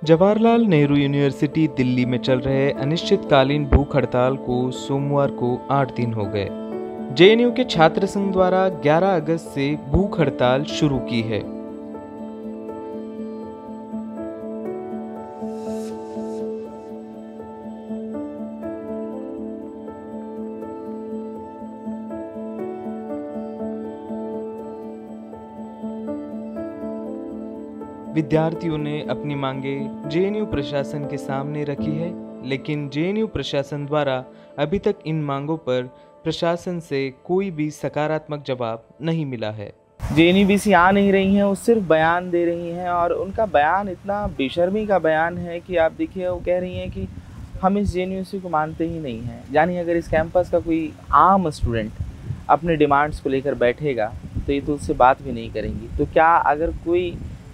Jawaharlal Nehru university Delhi में चल रहे अनिश्चितकालीन भूख हड़ताल को सोमवार को 8 दिन हो गए। जेएनयू के छात्र संघ द्वारा 11 अगस्त से भूख हड़ताल शुरू की है। विद्यार्थियों ने अपनी मांगे जेएनयू प्रशासन के सामने रखी है, लेकिन जेएनयू प्रशासन द्वारा अभी तक इन मांगों पर प्रशासन से कोई भी सकारात्मक जवाब नहीं मिला है। जेएनयूबीसी आ नहीं रही हैं, वो सिर्फ बयान दे रही हैं और उनका बयान इतना बेशर्मी का बयान है कि आप देखिए वो कह रही हैं कि हम इस जेएनयूसी को मानते ही नहीं हैं। यानी अगर इस कैंपस का कोई आम स्टूडेंट अपने डिमांड्स को लेकर बैठेगा तो ये तो उससे बात भी नहीं करेंगी। तो क्या अगर कोई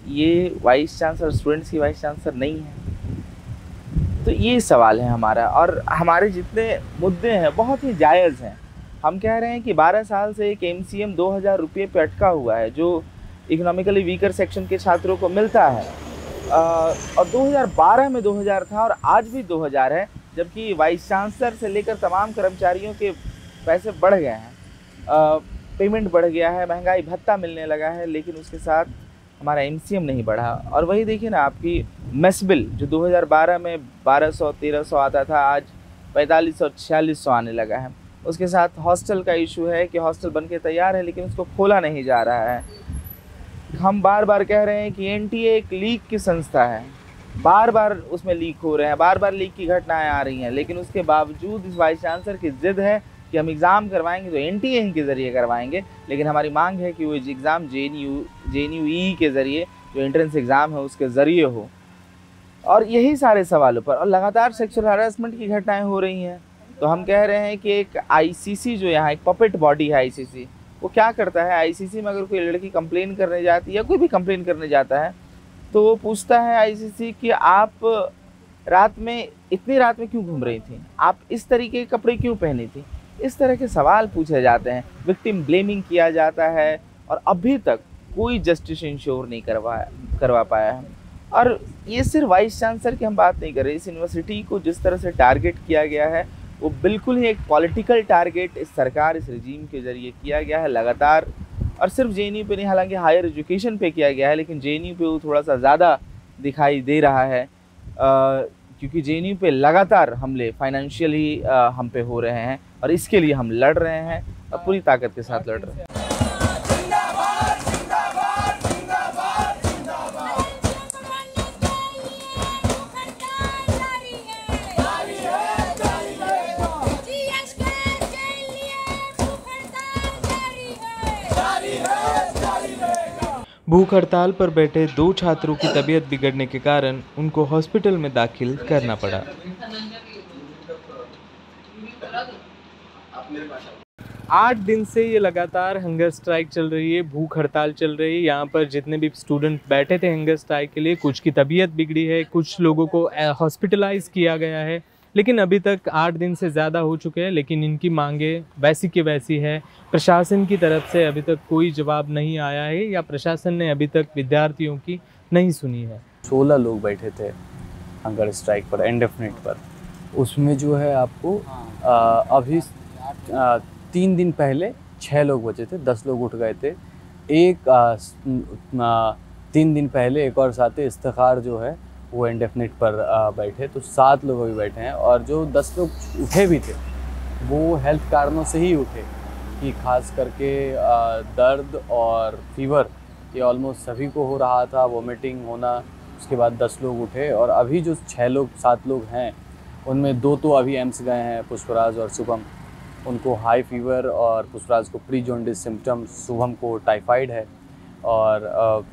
ये वाइस चांसलर स्टूडेंट्स की वाइस चांसलर नहीं है? तो ये सवाल है हमारा। और हमारे जितने मुद्दे हैं बहुत ही जायज़ हैं। हम कह रहे हैं कि 12 साल से एक एमसीएम 2000 रुपये पे अटका हुआ है जो इकोनॉमिकली वीकर सेक्शन के छात्रों को मिलता है। और 2012 में 2000 था और आज भी 2000 है, जबकि वाइस चांसलर से लेकर तमाम कर्मचारियों के पैसे बढ़ गए हैं, पेमेंट बढ़ गया है, महंगाई भत्ता मिलने लगा है, लेकिन उसके साथ हमारा एमसीएम नहीं बढ़ा। और वही देखिए ना, आपकी मेस बिल जो 2012 में 1200-1300 आता था, आज 4500-4600 आने लगा है। उसके साथ हॉस्टल का इशू है कि हॉस्टल बनके तैयार है लेकिन उसको खोला नहीं जा रहा है। हम बार बार कह रहे हैं कि एनटीए एक लीक की संस्था है, बार बार उसमें लीक हो रहे हैं, बार बार लीक की घटनाएं आ रही हैं, लेकिन उसके बावजूद इस वाइस चांसलर की जिद है कि हम एग्ज़ाम करवाएंगे तो एनटीए के ज़रिए करवाएंगे। लेकिन हमारी मांग है कि वो एग्ज़ाम जेएनयू के ज़रिए, जो एंट्रेंस एग्ज़ाम है उसके ज़रिए हो। और यही सारे सवालों पर, और लगातार सेक्सुअल हरासमेंट की घटनाएं हो रही हैं। तो हम कह रहे हैं कि एक आईसीसी जो यहाँ एक पपेट बॉडी है आईसीसी, वो क्या करता है, आईसीसी में अगर कोई लड़की कंप्लेन करने जाती है या कोई भी कंप्लेन करने जाता है तो वो पूछता है आईसीसी कि आप रात में, इतनी रात में क्यों घूम रही थी, आप इस तरीके के कपड़े क्यों पहनी थी। इस तरह के सवाल पूछे जाते हैं, विक्टिम ब्लेमिंग किया जाता है और अभी तक कोई जस्टिस इंश्योर नहीं करवा पाया है। और ये सिर्फ वाइस चांसलर की हम बात नहीं कर रहे, इस यूनिवर्सिटी को जिस तरह से टारगेट किया गया है वो बिल्कुल ही एक पॉलिटिकल टारगेट इस सरकार, इस रजीम के ज़रिए किया गया है लगातार। और सिर्फ जेएनयू पे नहीं, हालांकि हायर एजुकेशन पे किया गया है, लेकिन जेएनयू पे वो थोड़ा सा ज़्यादा दिखाई दे रहा है क्योंकि जेएनयू पे लगातार हमले फाइनेंशियली हम पे हो रहे हैं और इसके लिए हम लड़ रहे हैं और पूरी ताकत के साथ लड़ रहे हैं। भूख हड़ताल पर बैठे 2 छात्रों की तबीयत बिगड़ने के कारण उनको हॉस्पिटल में दाखिल करना पड़ा। 8 दिन से ये लगातार हंगर स्ट्राइक चल रही है, भूख हड़ताल चल रही है। यहाँ पर जितने भी स्टूडेंट बैठे थे हंगर स्ट्राइक के लिए, कुछ की तबीयत बिगड़ी है, कुछ लोगों को हॉस्पिटलाइज किया गया है, लेकिन अभी तक 8 दिन से ज़्यादा हो चुके हैं, लेकिन इनकी मांगे वैसी की वैसी है। प्रशासन की तरफ से अभी तक कोई जवाब नहीं आया है या प्रशासन ने अभी तक विद्यार्थियों की नहीं सुनी है। 16 लोग बैठे थे हंगर स्ट्राइक पर, इंडेफिनिट पर। उसमें जो है आपको अभी 3 दिन पहले 6 लोग बचे थे, 10 लोग उठ गए थे। 3 दिन पहले एक और साथी इफ्तिखार जो है वो इंडेफिनिट पर बैठे, तो 7 लोग अभी बैठे हैं। और जो 10 लोग उठे भी थे वो हेल्थ कारणों से ही उठे, कि खास करके दर्द और फीवर ये ऑलमोस्ट सभी को हो रहा था, वोमिटिंग होना। उसके बाद 10 लोग उठे और अभी जो 7 लोग हैं उनमें 2 तो अभी एम्स गए हैं, पुष्पराज और शुभम। उनको हाई फीवर और पुष्पराज को प्री जॉन्डिस सिम्टम्स, शुभम को टाइफाइड है। और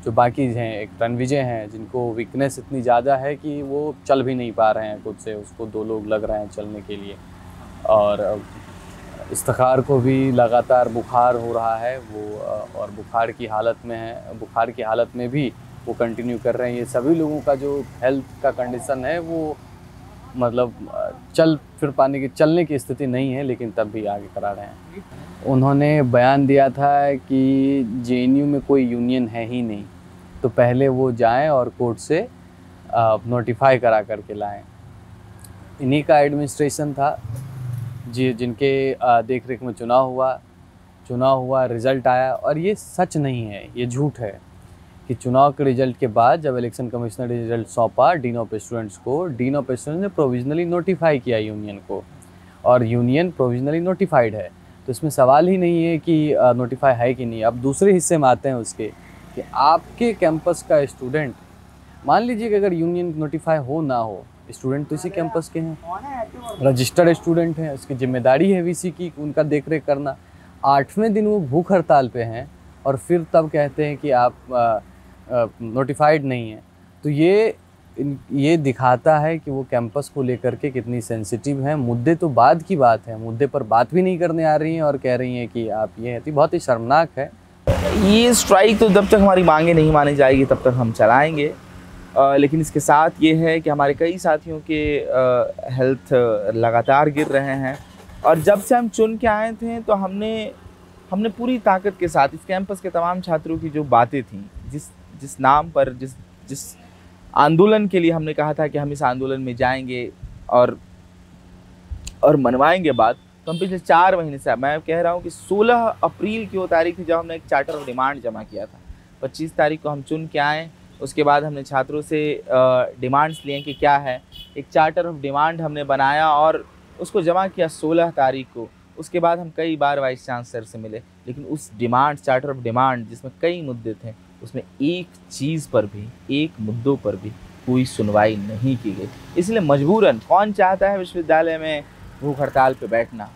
जो बाकी हैं, एक रणविजय हैं जिनको वीकनेस इतनी ज़्यादा है कि वो चल भी नहीं पा रहे हैं खुद से, उसको 2 लोग लग रहे हैं चलने के लिए। और इफ्तिखार को भी लगातार बुखार हो रहा है वो, और बुखार की हालत में है, बुखार की हालत में भी वो कंटिन्यू कर रहे हैं। ये सभी लोगों का जो हेल्थ का कंडीशन है वो मतलब चलने की स्थिति नहीं है, लेकिन तब भी आगे करा रहे हैं। उन्होंने बयान दिया था कि जेएनयू में कोई यूनियन है ही नहीं, तो पहले वो जाएं और कोर्ट से नोटिफाई करा करके लाएं। इन्हीं का एडमिनिस्ट्रेशन था जी, जिनके देख रेख में चुनाव हुआ, रिज़ल्ट आया। और ये सच नहीं है, ये झूठ है कि चुनाव के रिज़ल्ट के बाद जब इलेक्शन कमिश्नर ने रिज़ल्ट सौंपा डीन ऑफ स्टूडेंट्स को, डीन ऑफ स्टूडेंट्स ने प्रोविजनली नोटिफाई किया यूनियन को, और यूनियन प्रोविजनली नोटिफाइड है। तो इसमें सवाल ही नहीं है कि नोटिफाई है कि नहीं। अब दूसरे हिस्से में आते हैं उसके कि आपके कैंपस का स्टूडेंट, मान लीजिए कि अगर यूनियन नोटिफाई हो ना हो, स्टूडेंट तो इसी कैंपस के हैं, रजिस्टर्ड स्टूडेंट हैं, उसकी जिम्मेदारी है वीसी की उनका देख रेख करना। 8वें दिन वो भूख हड़ताल पे हैं और फिर तब कहते हैं कि आप नोटिफाइड नहीं हैं। तो ये दिखाता है कि वो कैंपस को लेकर के कितनी सेंसिटिव हैं। मुद्दे तो बाद की बात है, मुद्दे पर बात भी नहीं करने आ रही हैं और कह रही हैं कि आप ये हैं। तो बहुत ही शर्मनाक है। ये स्ट्राइक तो जब तक हमारी मांगे नहीं मानी जाएगी तब तक हम चलाएंगे। लेकिन इसके साथ ये है कि हमारे कई साथियों के हेल्थ लगातार गिर रहे हैं, और जब से हम चुन के आए थे तो हमने पूरी ताकत के साथ इस कैंपस के तमाम छात्रों की जो बातें थीं, जिस नाम पर जिस आंदोलन के लिए हमने कहा था कि हम इस आंदोलन में जाएंगे और मनवाएंगे बात, तो हम पिछले 4 महीने से, मैं कह रहा हूँ कि 16 अप्रैल की वो तारीख थी जब हमने एक चार्टर ऑफ डिमांड जमा किया था। 25 तारीख को हम चुन के आए। उसके बाद हमने छात्रों से डिमांड्स लिए कि क्या है, एक चार्टर ऑफ डिमांड हमने बनाया और उसको जमा किया 16 तारीख को। उसके बाद हम कई बार वाइस चांसलर से मिले, लेकिन उस चार्टर ऑफ डिमांड जिसमें कई मुद्दे थे, उसमें एक चीज़ पर भी, एक मुद्दों पर भी कोई सुनवाई नहीं की गई। इसलिए मजबूरन, कौन चाहता है विश्वविद्यालय में भूख हड़ताल पे बैठना?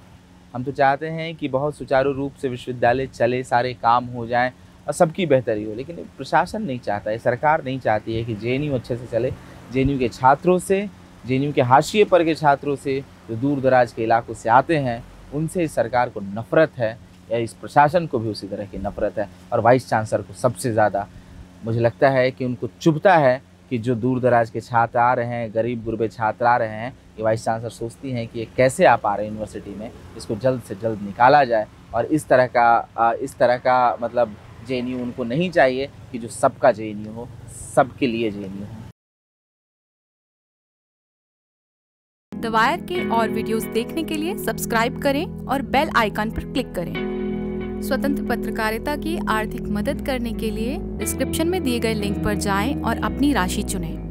हम तो चाहते हैं कि बहुत सुचारू रूप से विश्वविद्यालय चले, सारे काम हो जाएं और सबकी बेहतरी हो, लेकिन प्रशासन नहीं चाहता है, सरकार नहीं चाहती है कि जेएनयू अच्छे से चले। जेएनयू के छात्रों से, जेएनयू के हाशिए पर के छात्रों से, जो दूर दराज के इलाकों से आते हैं, उनसे इस सरकार को नफ़रत है, या इस प्रशासन को भी उसी तरह की नफ़रत है। और वाइस चांसलर को सबसे ज़्यादा मुझे लगता है कि उनको चुभता है कि जो दूर दराज के छात्र आ रहे हैं, गरीब गुरबे छात्र आ रहे हैं, ये वाइस चांसलर सोचती हैं कि ये कैसे आ पा रहे हैं यूनिवर्सिटी में, इसको जल्द से जल्द निकाला जाए। और इस तरह का मतलब जेएनयू उनको नहीं चाहिए कि जो सबका जेएनयू हो, सबके लिए जेएनयू हो। द वायर के और वीडियोस देखने के लिए सब्सक्राइब करें और बेल आइकन पर क्लिक करें। स्वतंत्र पत्रकारिता की आर्थिक मदद करने के लिए डिस्क्रिप्शन में दिए गए लिंक पर जाएं और अपनी राशि चुनें।